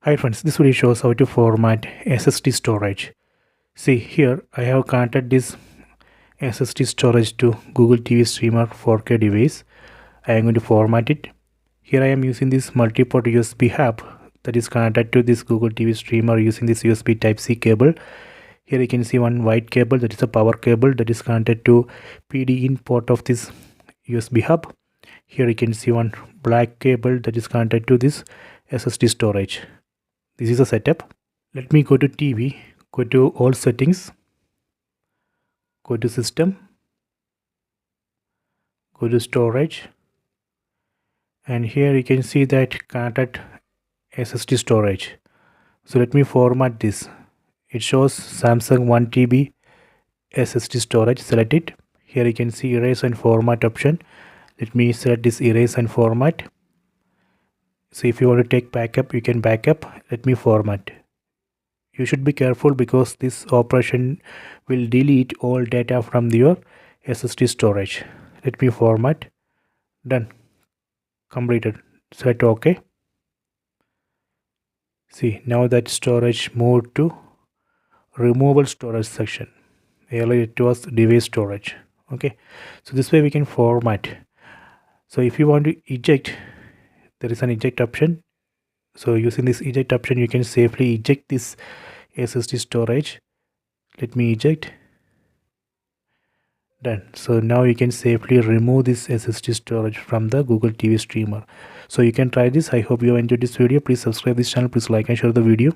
Hi friends, this video shows how to format SSD storage. See here, I have connected this SSD storage to Google TV streamer 4K device. I am going to format it. Here I am using this multi-port USB hub that is connected to this Google TV streamer using this USB Type-C cable. Here you can see one white cable, that is a power cable that is connected to PD in port of this USB hub. Here you can see one black cable that is connected to this SSD storage. This is a setup. Let me go to TV, go to all settings, go to system, go to storage, and here you can see that connected SSD storage. So let me format this. It shows Samsung 1 TB SSD storage. Select it. Here you can see erase and format option. Let me select this erase and format. So if you want to take backup, you can backup. Let me format. You should be careful because this operation will delete all data from your SSD storage. Let me format. Done. Completed. Select OK. See, now that storage moved to removable storage section. Earlier it was device storage. Okay, so this way we can format. So if you want to eject, there is an eject option. So using this eject option, you can safely eject this SSD storage. Let me eject. Done. So now you can safely remove this SSD storage from the Google TV streamer. So you can try this. I hope you have enjoyed this video. Please subscribe this channel. Please like and share the video.